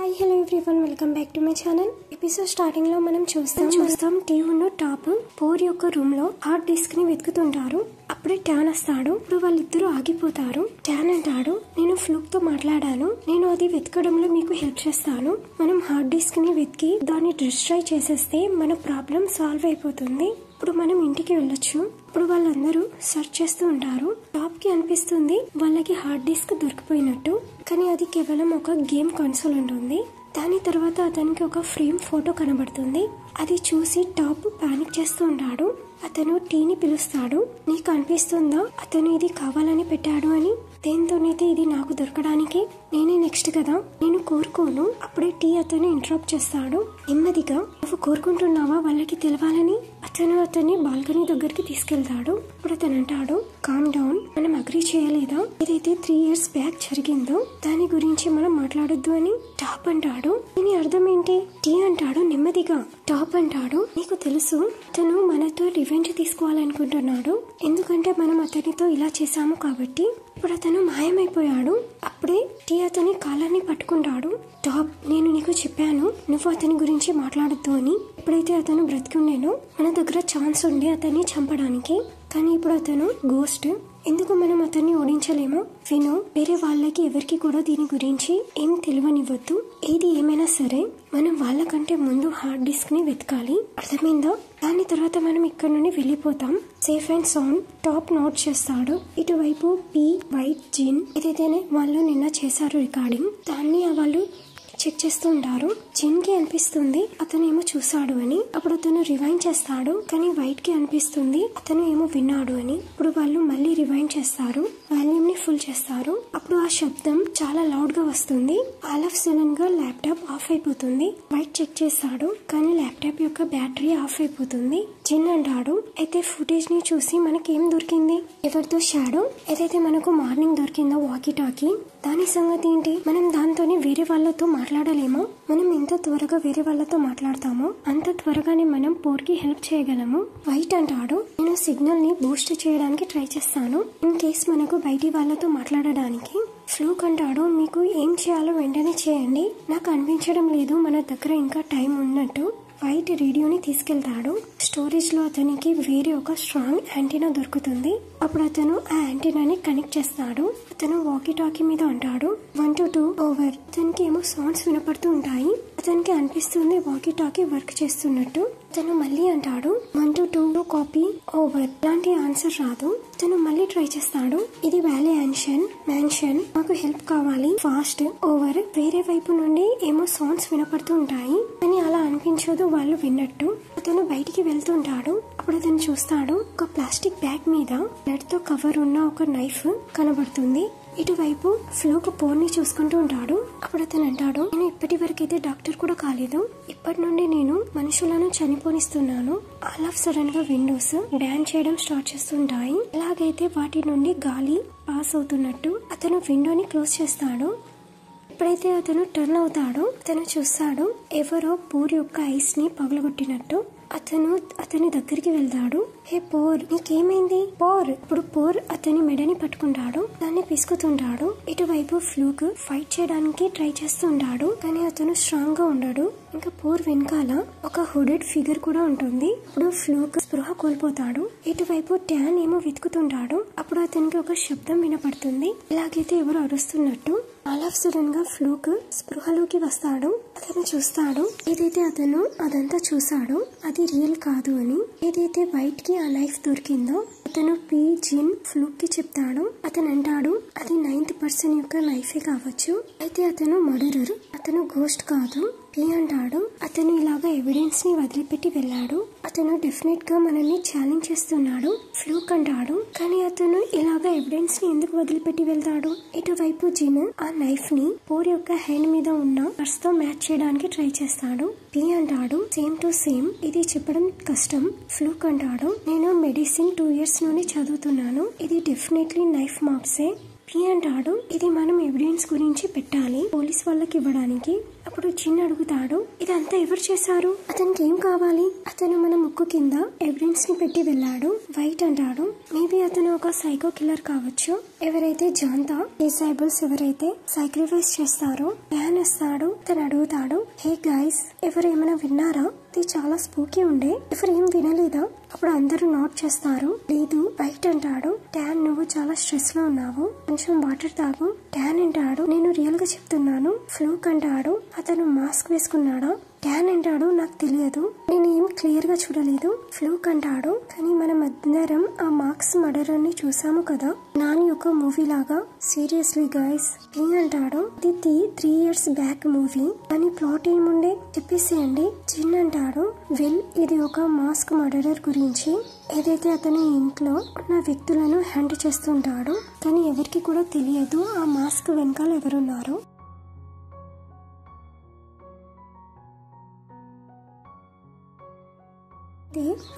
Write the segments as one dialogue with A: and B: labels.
A: Hi hello everyone, welcome back to my channel. Episode starting లో మనం చూస్తాం TV top pour యొక్క room లో హార్డ్ డిస్క్ ని వెతుకుతుంటారు. అప్పుడే ట్యాన్ వస్తాడు. ఇప్పుడు వాళ్ళిద్దరూ ఆగిపోతారు. ట్యాన్ అంటాడు, నేను ఫ్లూక్ తో మాట్లాడాను, నేను అది వెతకడంలో మీకు హెల్ప్ చేస్తాను. మనం హార్డ్ డిస్క్ ని వెతికి దాన్ని డిస్ట్రాయ్ చేసేస్తే మన ప్రాబ్లం సాల్వ్ అయిపోతుంది. ఇప్పుడు మనం ఇంటికి వెళ్ళొచ్చు. ఇప్పుడు వాళ్ళందరూ సర్చ్ చేస్తూ ఉంటారు. టాప్ కి అనిపిస్తుంది వాళ్ళకి హార్డ్ డిస్క్ దొరికిపోయినట్టు, కానీ అది కేవలం ఒక గేమ్ కన్సోల్ ఉంటుంది. దాని తర్వాత అతనికి ఒక ఫ్రేమ్ ఫోటో కనబడుతుంది. అది చూసి టాప్ పానిక్ చేస్తూ ఉంటాడు. అతను టీని పిలుస్తాడు. నీకు అనిపిస్తుందా అతను ఇది కావాలని పెట్టాడు అని? దేంతోనైతే ఇది నాకు దొరకడానికి నేనే నెక్స్ట్ కదా, నేను కోరుకోను. అప్పుడే టీ అతను ఇంటరప్ట్ చేస్తాడు. నెమ్మదిగా, నువ్వు కోరుకుంటున్నావా వాళ్ళకి తెలవాలని? అతను అతన్ని బాల్కనీ దగ్గరికి తీసుకెళ్తాడు. ఇప్పుడు అతను అంటాడు, కామ్ డౌన్, మనం అగ్రీ చేయలేదా ఏదైతే 3 years బ్యాక్ జరిగిందో దాని గురించి మనం మాట్లాడొద్దు అని? టాప్ అంటాడు, దీని అర్థం ఏంటి? టీ అంటాడు నెమ్మదిగా. టాప్ అంటాడు, నీకు తెలుసు అతను మనతో రివెంజ్ తీసుకోవాలనుకుంటున్నాడు, ఎందుకంటే మనం అతనితో ఇలా చేశాము కాబట్టి. ఇప్పుడు అతను మాయమైపోయాడు. అప్పుడే టీ అతని కాలర్ని పట్టుకుంటాడు. టాప్, నేను నీకు చెప్పాను నువ్వు అతని గురించి మాట్లాడద్దు అని. ఎప్పుడైతే అతను బ్రతికి ఉండేనో మన దగ్గర ఛాన్స్ ఉండే అతన్ని చంపడానికి, కానీ ఇప్పుడు అతను గోస్ట్. ఎందుకు మనం అతన్ని ఓడించలేమో? విను, వేరే వాళ్ళకి ఎవరికి కూడా దీని గురించి ఏం తెలియనివ్వద్దు. ఏది ఏమైనా సరే మనం వాళ్ళకంటే ముందు హార్డ్ డిస్క్ ని వెతకాలి, అర్థమైందా? దాని తర్వాత మనం ఇక్కడ నుండి వెళ్ళిపోతాం. Safe and sound. Top note చేస్తాడు. ఇటువైపు పి వైట్ జిన్ ఏదైతే వాళ్ళు నిన్న చేశారు రికార్డింగ్, దాన్ని వాళ్ళు చెక్ చేస్తూ ఉంటారు. జిన్ కి అనిపిస్తుంది అతను ఏమో చూసాడు అని. అప్పుడు అతను రివైండ్ చేస్తాడు, కానీ వైట్ కి అనిపిస్తుంది అతను ఏమో విన్నాడు అని. ఇప్పుడు వాళ్ళు మళ్ళీ రివైండ్ చేస్తారు, వాల్యూమ్ ని ఫుల్ చేస్తారు. అప్పుడు ఆ శబ్దం చాలా లౌడ్ గా వస్తుంది. ఆల్ ఆఫ్ సడన్ గా ల్యాప్టాప్ ఆఫ్ అయిపోతుంది. వైట్ చెక్ చేస్తాడు, కానీ ల్యాప్టాప్ యొక్క బ్యాటరీ ఆఫ్ అయిపోతుంది. జిన్ అంటాడు, అయితే ఫుటేజ్ ని చూసి మనకేం దొరికింది? ఎవరితో షాడో ఏదైతే మనకు మార్నింగ్ దొరికిందో వాకీ టాకీ, దాని సంగతి ఏంటి? మనం దాంతోనే వేరే వాళ్ళతో మాట్లాడలేమో? మనం ఎంత త్వరగా వేరే వాళ్ళతో మాట్లాడతామో అంత త్వరగానే మనం పోర్కి హెల్ప్ చేయగలము. వైట్ అంటాడు, నేను సిగ్నల్ ని బూస్ట్ చేయడానికి ట్రై చేస్తాను ఇన్ కేస్ మనకు బయటి వాళ్ళతో మాట్లాడడానికి. ఫ్లూక్ అంటాడు, మీకు ఏం చేయాలో వెంటనే చేయండి, నాకు అనిపించడం లేదు మన దగ్గర ఇంకా టైం ఉన్నట్టు. వైట్ రేడియోని తీసుకెళ్తాడు. స్టోరేజ్ లో అతనికి వేరే ఒక స్ట్రాంగ్ యాంటీనా దొరుకుతుంది. అప్పుడు అతను ఆ యాంటీనాని కనెక్ట్ చేస్తాడు. అతను వాకీ టాకీ మీద అంటాడు 1 to 2 ఓవర్. అతనికి ఏమో సౌండ్స్ వినపడుతూ ఉంటాయి. అతనికి అనిపిస్తుంది వాకీ టాకీ వర్క్ చేస్తున్నట్టు. అతను మళ్ళీ అంటాడు 1 to 2 కాపీ ఓవర్. ఇలాంటి ఆన్సర్ రాదు. అతను మళ్ళీ ట్రై చేస్తాడు, ఇది వ్యాలీ మ్యాన్షన్, మాకు హెల్ప్ కావాలి, ఫాస్ట్ ఓవర్. వేరే వైపు నుండి ఏమో సౌండ్స్ వినపడుతూ ఉంటాయి, కానీ అలా అనిపించదు వాళ్ళు విన్నట్టు. అతను బయటికి వెళ్తుంటాడు. అప్పుడు అతను చూస్తాడు, ఒక ప్లాస్టిక్ బ్యాగ్ మీద బ్లడ్ తో కవర్ ఉన్న ఒక నైఫ్ కనబడుతుంది. ఇటువైపు ఫ్లూక్ పోర్ని చూసుకుంటూ ఉంటాడు. అప్పుడు అతను అంటాడు, నేను ఇప్పటి వరకైతే డాక్టర్ కూడా కాలేదు, ఇప్పటి నుండి నేను మనుషులను చనిపోనిస్తున్నాను. ఆల్ ఆఫ్ సడన్ గా విండోస్ బ్యాన్ చేయడం స్టార్ట్ చేస్తుంటాయి. ఎలాగైతే వాటి నుండి గాలి పాస్ అవుతున్నట్టు అతను విండోని క్లోజ్ చేస్తాడు. ఎప్పుడైతే అతను టర్న్ అవుతాడో అతను చూస్తాడు ఎవరో పోర్ యొక్క ఐస్ ని పగలగొట్టినట్టు. అతను అతని దగ్గరికి వెళ్తాడు. హే పోర్, నీకేమైంది? పోర్. ఇప్పుడు పోర్ అతని మెడని పట్టుకుంటాడు, దాన్ని పిసుకుతుంటాడు. ఇటువైపు ఫ్లూక్ ఫైట్ చేయడానికి ట్రై చేస్తుంటాడు, కానీ అతను స్ట్రాంగ్ గా ఉండడు. ఇంకా పోర్ వెనకాల ఒక హుడెడ్ ఫిగర్ కూడా ఉంటుంది. ఇప్పుడు ఫ్లూక్ స్పృహ కోల్పోతాడు. ఇటువైపు ట్యాన్ ఏమో వెతుకుతుంటాడు. అప్పుడు అతనికి ఒక శబ్దం వినపడుతుంది, ఇలాగైతే ఎవరు అరుస్తున్నట్టు. ఆల్ ఆఫ్ సడన్ గా ఫ్లూక్ స్పృహలోకి వస్తాడు. అతను చూస్తాడు ఏదైతే అతను అదంతా చూసాడో అది రియల్ కాదు అని. ఏదైతే వైట్ కి ఆ నైఫ్ దొరికిందో అతను పి జిన్ ఫ్లూక్ కి చెప్తాడు. అతను అంటాడు, అది 9th person యొక్క నైఫే కావచ్చు, అయితే అతను మర్డరర్, అతను గోస్ట్ కాదు. పి అంటాడు, అతను ఇలాగా ఎవిడెన్స్ ని వదిలిపెట్టి వెళ్ళాడు, అతను డెఫినెట్ గా మనల్ని ఛాలెంజ్ చేస్తున్నాడు. ఫ్లూక్ అంటాడు, కానీ అతను ఇలాగా ఎవిడెన్స్ ని ఎందుకు వదిలిపెట్టి వెళ్తాడు? ఇటువైపు జిన్ ఆ నైఫ్ ని పోర్ యొక్క హ్యాండ్ మీద ఉన్న పర్స్ తో మ్యాచ్ చేయడానికి ట్రై చేస్తాడు. పి అంటాడు, సేమ్ టు సేమ్, ఇది చెప్పడం కష్టం. ఫ్లూక్ అంటాడు, నేను మెడిసిన్ 2 years నుండి చదువుతున్నాను, ఇది డెఫినెట్లీ నైఫ్ మార్క్సే. పి అంటాడు, ఇది మనం ఎవిడెన్స్ గురించి పెట్టాలి పోలీస్ వాళ్ళకి ఇవ్వడానికి. అప్పుడు చిన్ అడుగుతాడు, ఇదంతా ఎవరు చేశారు, అతనికి ఏం కావాలి, అతను మన ముక్కు కింద ఎవిడెన్స్ ని పెట్టి వెళ్ళాడు. వైట్ అంటాడు, మేబీ అతను ఒక సైకో కిల్లర్ కావచ్చు. ఎవరైతే జాంతా డిసైబుల్స్ ఎవరైతే సాక్రిఫైస్ చేస్తారో ట్యాన్ వస్తాడు. తను అడుగుతాడు, హే గైస్, ఎవరేమైనా విన్నారా, ఇది చాలా స్పూకీ ఉండే, ఎవరేం వినలేదా? అప్పుడు అందరూ నోట్ చేస్తారు. లేదు. వైట్ అంటాడు, ట్యాన్ నువ్వు చాలా స్ట్రెస్ లో ఉన్నావు, కొంచెం వాటర్ తాగు. ట్యాన్ అంటాడు, నేను రియల్ గా చెప్తున్నాను. ఫ్లూక్ అంటాడు, అతను మాస్క్ వేసుకున్నాడా? ట్యాన్ అంటాడు, నాకు తెలియదు, నేను ఏం క్లియర్ గా చూడలేదు. ఫ్లూక్ అంటాడు, కానీ మనం అందరం ఆ మార్క్స్ మర్డర్ ని చూసాము కదా, నాని ఒక మూవీ లాగా. Seriously guys. పి అంటాడు, ఇది 3 years బ్యాక్ మూవీ, కానీ ప్లాట్ ఏముండే చెప్పేసేయండి. చిన్ అంటాడు, వెల్ ఇది ఒక మాస్క్ మర్డరర్ గురించి. ఏదైతే అతని ఇంట్లో ఉన్న వ్యక్తులను హ్యాండ్ చేస్తుంటాడు, కానీ ఎవరికి కూడా తెలియదు ఆ మాస్క్ వెనకాల ఎవరున్నారు.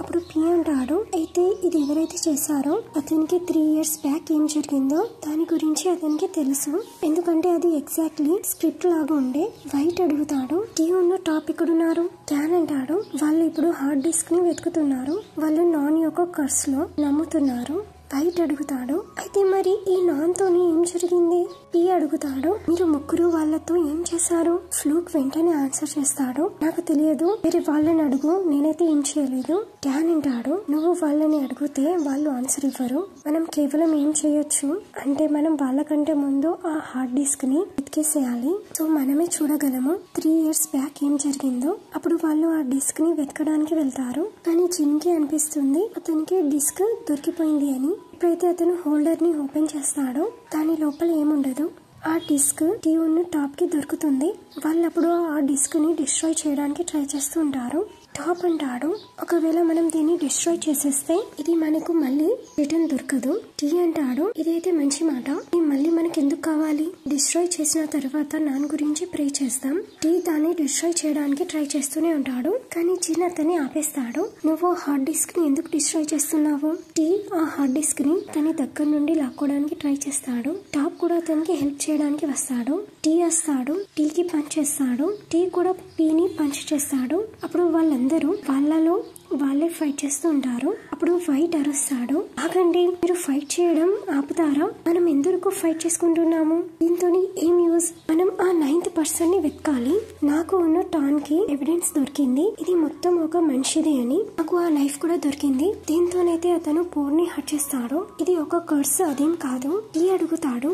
A: అప్పుడు పి అంటాడు, అయితే ఇది ఎవరైతే చేశారో అతనికి 3 years బ్యాక్ ఏం జరిగిందో దాని గురించి అతనికి తెలుసు, ఎందుకంటే అది ఎగ్జాక్ట్లీ స్క్రిప్ట్ లాగా ఉండే. వైట్ అడుగుతాడు, టీ ఉన్న టాప్ ఎక్కడున్నారు? ట్యాన్ అంటాడు, వాళ్ళు ఇప్పుడు హార్డ్ డిస్క్ ని వెతుకుతున్నారు, వాళ్ళు నాన్ యొక్క కర్స్ లో నమ్ముతున్నారు. వైట్ అడుగుతాడు, అయితే మరి ఈ నాన్ తోని ఏం జరిగింది? పి అడుగుతాడు, మీరు ముగ్గురు వాళ్ళతో ఏం చేశారు? ఫ్లూక్ వెంటనే ఆన్సర్ చేస్తాడు, నాకు తెలియదు, వేరే వాళ్ళని అడుగు, నేనైతే ఏం చేయలేదు. ట్యాన్ అంటాడు, నువ్వు వాళ్ళని అడిగితే వాళ్ళు ఆన్సర్ ఇవ్వరు, మనం కేవలం ఏం చేయొచ్చు అంటే మనం వాళ్ళకంటే ముందు ఆ హార్డ్ డిస్క్ ని వెతికేసేయాలి, సో మనమే చూడగలము 3 years బ్యాక్ ఏం జరిగిందో. అప్పుడు వాళ్ళు ఆ డిస్క్ ని వెతకడానికి వెళ్తారు, కానీ చిన్ కి అనిపిస్తుంది అతనికి డిస్క్ దొరికిపోయింది అని. ఇప్పుడైతే అతను హోల్డర్ ని ఓపెన్ చేస్తాడో దాని లోపల ఏముండదు. ఆ డిస్క్ టీ ఉన్న టాప్ కి దొరుకుతుంది. వాళ్ళప్పుడు ఆ డిస్క్ ని డిస్ట్రాయ్ చేయడానికి ట్రై చేస్తూ ఉంటారు. టాప్ అంటాడు, ఒకవేళ మనం దీన్ని డిస్ట్రాయ్ చేసేస్తే ఇది మనకు మళ్ళీ రిటర్న్ దొరకదు. టీ అంటాడు, ఇదైతే మంచి మాట, ఇది మళ్ళీ మనకి ఎందుకు కావాలి, డిస్ట్రాయ్ చేసిన తర్వాత నాన్ గురించి ప్రే చేస్తాం. టీ దాన్ని డిస్ట్రాయ్ చేయడానికి ట్రై చేస్తూనే ఉంటాడు, కానీ చిన్ అతన్ని ఆపేస్తాడు. నువ్వు హార్డ్ డిస్క్ ని ఎందుకు డిస్ట్రాయ్ చేస్తున్నావు? టీ ఆ హార్డ్ డిస్క్ ని తన దగ్గర నుండి లాక్కోవడానికి ట్రై చేస్తాడు. టాప్ కూడా అతనికి హెల్ప్ చేయడానికి వస్తాడు. టీ వస్తాడు, టీకి పంచ్ చేస్తాడు. టీ కూడా పీని పంచ్ చేస్తాడు. అప్పుడు వాళ్ళందరూ వాళ్ళలో వాళ్ళే ఫైట్ చేస్తూ ఉంటారు. అప్పుడు వైట్ అరుస్తాడు, ఆగండి, మీరు ఫైట్ చేయడం ఆపుతారా? మనం ఎందుకు ఫైట్ చేసుకుంటున్నాము? దీంతో ఏం యూజ్? మనం ఆ 9th person ని వెతకాలి. నాకు ఉన్న టాన్ కి ఎవిడెన్స్ దొరికింది, ఇది మొత్తం ఒక మనిషిదే అని. నాకు ఆ నైఫ్ కూడా దొరికింది, దీంతోనైతే అతను పోర్ ని హట్ చేస్తాడు. ఇది ఒక కర్స్, అదేం కాదు. టీ అడుగుతాడు,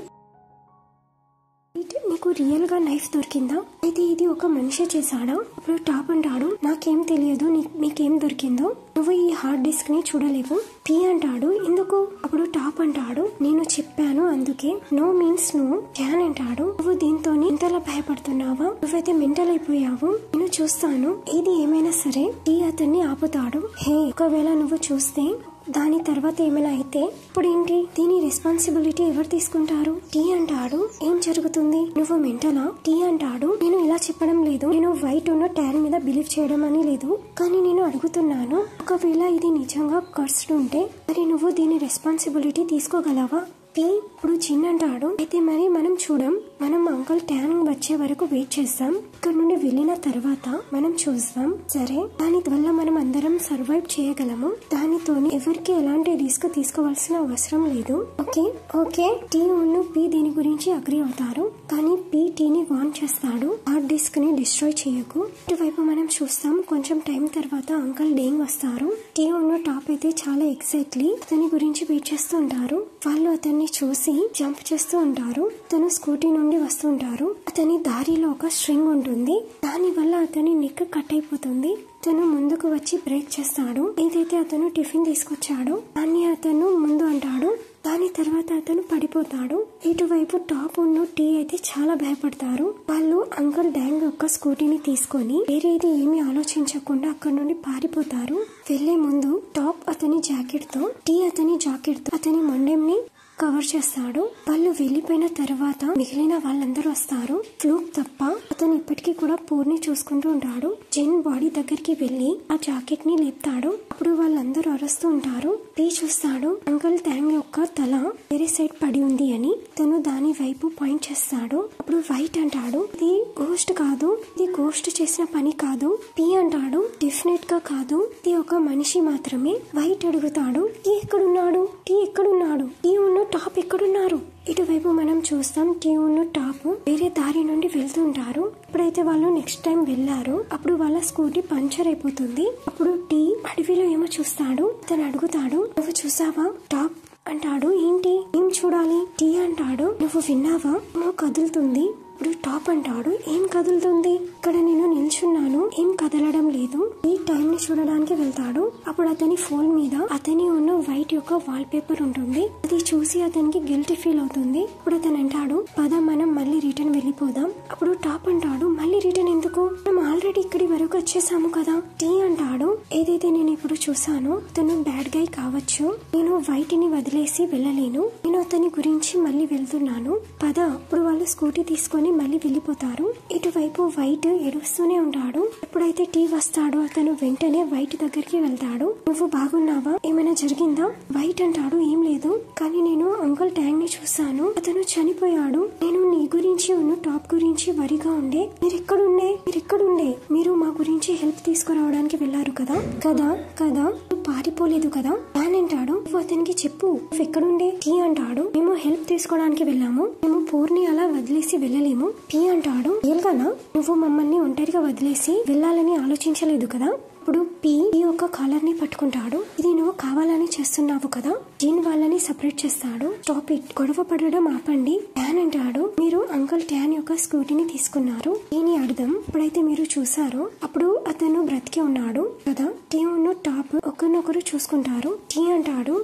A: నీకు రియల్ గా నైఫ్ దొరికిందా? అయితే ఇది ఒక మనిషి చేశాడా? అప్పుడు టాప్ అంటాడు, నాకేం తెలియదు, మీకేం దొరికిందో, నువ్వు ఈ హార్డ్ డిస్క్ ని చూడలేవు. పి అంటాడు, ఎందుకు? అప్పుడు టాప్ అంటాడు, నేను చెప్పాను అందుకే. No means no. ట్యాన్ అంటాడు, నువ్వు దీంతో ఇంతలా భయపడుతున్నావా? నువ్వైతే మెంటల్ అయిపోయావు, నేను చూస్తాను, ఏది ఏమైనా సరే. టీ అతన్ని ఆపుతాడు, హే, ఒకవేళ నువ్వు చూస్తే దాని తర్వాత ఏమైనా అయితే ఇప్పుడు ఏంటి? దీని రెస్పాన్సిబిలిటీ ఎవరు తీసుకుంటారు? టీ అంటాడు, ఏం జరుగుతుంది, నువ్వు మెంటలా? టీ అంటాడు, నేను ఇలా చెప్పడం లేదు, నేను వైట్ ఉన్న ట్యాన్ మీద బిలీవ్ చేయడం అని లేదు, కానీ నేను అడుగుతున్నాను, ఒకవేళ ఇది నిజంగా కర్స్డ్ ఉంటే మరి నువ్వు దీని రెస్పాన్సిబిలిటీ తీసుకోగలవా? పి ఇప్పుడు చిన్ అంటాడు, అయితే మరి మనం చూడం, మనం అంకుల్ ట్యాన్ వచ్చే వరకు వెయిట్ చేస్తాం, ఇక్కడ నుండి వెళ్ళిన తర్వాత మనం చూస్తాం, సరే? దాని వల్ల మనం అందరం సర్వైవ్ చేయగలము, దానితో ఎవరికి ఎలాంటి రిస్క్ తీసుకోవాల్సిన అవసరం లేదు. Okay okay. టీ ఉన్ను పి దీని గురించి అగ్రి అవుతారు, కానీ పి టీని వార్న్ చేస్తాడు, హార్డ్ డిస్క్ ని డిస్ట్రాయ్ చేయకు. ఇటువైపు మనం చూస్తాం, కొంచెం టైం తర్వాత అంకుల్ డేంగ్ వస్తారు. టీ ఉన్న టాప్ అయితే చాలా ఎగ్జైట్లీ అతని గురించి వెయిట్ చేస్తూ ఉంటారు. వాళ్ళు అతన్ని చూసి జంప్ చేస్తూ ఉంటారు. తను స్కూటీ నుండి వస్తుంటారు. అతని దారిలో ఒక స్ట్రింగ్ ఉంటుంది, దాని వల్ల అతని నెక్ కట్ అయిపోతుంది. తను ముందుకు వచ్చి బ్రేక్ చేస్తాడు. ఏదైతే అతను టిఫిన్ తీసుకొచ్చాడో దాన్ని అతను ముందు అంటాడు, దాని తర్వాత అతను పడిపోతాడు. ఇటువైపు టాప్ ఉన్న టీ అయితే చాలా భయపడతారు. వాళ్ళు అంకుల్ డాంగ్ యొక్క స్కూటీని తీసుకొని వేరేది ఏమీ ఆలోచించకుండా అక్కడ నుండి పారిపోతారు. వెళ్లే ముందు టాప్ అతని జాకెట్ తో, టీ అతని జాకెట్ తో అతని మొండెంని కవర్ చేస్తాడు. వాళ్ళు వెళ్లిపోయిన తర్వాత మిగిలిన వాళ్ళందరూ వస్తారు. ఫ్లూక్ తప్ప. అతను ఇప్పటికీ కూడా పూర్ని చూసుకుంటూ ఉంటాడు. జెన్ బాడీ దగ్గరికి వెళ్లి ఆ జాకెట్ ని లేపుతాడు. అప్పుడు వాళ్ళందరూ అరుస్తూ ఉంటారు. పీ చూస్తాడు అంకుల్ ట్యాంగ్ యొక్క తల వేరే సైడ్ పడి ఉంది అని. తను దాని వైపు పాయింట్ చేస్తాడు. అప్పుడు వైట్ అంటాడు ఇది గోస్ట్ కాదు, ఇది గోస్ట్ చేసిన పని కాదు. పీ అంటాడు డెఫినెట్ గా కాదు, ఇది ఒక మనిషి మాత్రమే. వైట్ అడుగుతాడు టీ ఎక్కడున్నాడు, టీ ఎక్కడున్నాడు, టీ ఉన్న టాప్ ఎక్కడున్నారు. ఇటువైపు మనం చూస్తాం టీ ఉన్న టాప్ వేరే దారి నుండి వెళ్తుంటారు. ఎప్పుడైతే వాళ్ళు నెక్స్ట్ టైం వెళ్లారో అప్పుడు వాళ్ళ స్కూటీ పంచర్ అయిపోతుంది. అప్పుడు టీ అడవిలో ఏమో చూస్తాడు. తను అడుగుతాడు నువ్వు చూసావా టాప్ అంటాడు. ఏంటి ఏం చూడాలి. టీ అంటాడు నువ్వు విన్నావా నువ్వు కదులుతుంది. ఇప్పుడు టాప్ అంటాడు ఏం కదులుతుంది, ఇక్కడ నేను నిల్చున్నాను ఏం కదలడం లేదు. ఈ టైం ని చూడడానికి వెళ్తాడు. అప్పుడు అతని ఫోన్ మీద అతని ఉన్న వైట్ యొక్క వాల్ పేపర్ ఉంటుంది. అది చూసి అతనికి గిల్టీ ఫీల్ అవుతుంది. ఇప్పుడు అతను అంటాడు పద మనం మళ్ళీ రిటర్న్ వెళ్ళిపోదాం. అప్పుడు టాప్ అంటాడు మళ్ళీ రిటర్న్ ఎందుకు, మనం ఆల్రెడీ ఇక్కడి వరకు వచ్చేసాము కదా. టీ అంటాడు ఏదైతే నేను ఇప్పుడు చూసానో అతను బ్యాడ్ గై కావచ్చు, నేను వైట్ ని వదిలేసి వెళ్ళలేను, నేను అతని గురించి మళ్ళీ వెళ్తున్నాను పద. అప్పుడు వాళ్ళు స్కూటీ తీసుకొని మళ్ళీ వెళ్ళిపోతారు. ఇటువైపు వైట్ ఏడుస్తూనే ఉంటాడు. ఎప్పుడైతే టీ వస్తాడో అతను వెంటనే వైట్ దగ్గరికి వెళ్తాడు. నువ్వు బాగున్నావా, ఏమైనా జరిగిందా. వైట్ అంటాడు ఏం లేదు, కానీ నేను అంకుల్ ట్యాంగ్ ని చూసాను, అతను చనిపోయాడు. నేను నీ గురించి ఉన్న టాప్ గురించి వరిగా ఉండే. మీరెక్కడుండే మీరు మా గురించి హెల్ప్ తీసుకురావడానికి వెళ్లారు కదా కదా కదా పారిపోలేదు కదా. ప్లాన్ అంటాడు నువ్వు అతనికి చెప్పు నువ్వు ఎక్కడుండే. టీ అంటాడు మేము హెల్ప్ తీసుకోవడానికి వెళ్ళాము, మేము పూర్ని అలా వదిలేసి వెళ్ళలేము. పీ అంటాడు రియల్గానా, నువ్వు మమ్మల్ని ఒంటరిగా వదిలేసి వెళ్ళాలని ఆలోచించలేదు కదా. ఇప్పుడు పీ ఒక కాలర్ ని పట్టుకుంటాడు. ఇది నువ్వు కావాలని చేస్తున్నావు కదా. జీన్ వాళ్ళని సెపరేట్ చేస్తాడు. స్టాప్ ఇట్, గొడవ పడడం ఆపండి. ట్యాన్ అంటాడు మీరు అంకుల్ ట్యాన్ యొక్క స్కూటీని తీసుకున్నారు, దీని అర్థం ఎప్పుడైతే మీరు చూసారో అప్పుడు అతను బ్రతికి ఉన్నాడు కదా. టీ ఉన్న టాప్ ఒకరినొకరు చూసుకుంటారు. టీ అంటాడు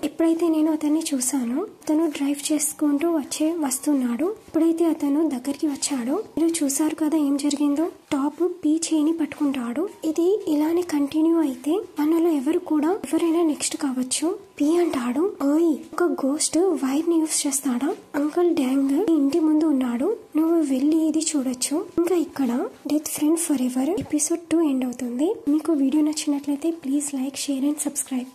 A: ఎప్పుడైతే నేను అతన్ని చూసానో అతను డ్రైవ్ చేసుకుంటూ వస్తున్నాడు. ఎప్పుడైతే అతను దగ్గరికి వచ్చాడో మీరు చూసారు కదా ఏం జరిగిందో. టాప్ పీ చేయిని పట్టుకుంటాడు. ఇది ఇలానే కంటిన్యూ అయితే మనలో ఎవరైనా నెక్స్ట్ కావచ్చు. పీ అంటాడు ఓయ్ ఒక గోస్ట్ వైర్ ని యూస్ చేస్తాడా. అంకుల్ డ్యాంగ్ ఇంటి ముందు ఉన్నాడు, నువ్వు వెళ్ళి ఇది చూడొచ్చు. ఇంకా ఇక్కడ death friend for ever episode 2 end అవుతుంది. మీకు వీడియో నచ్చినట్లయితే please like, share and subscribe.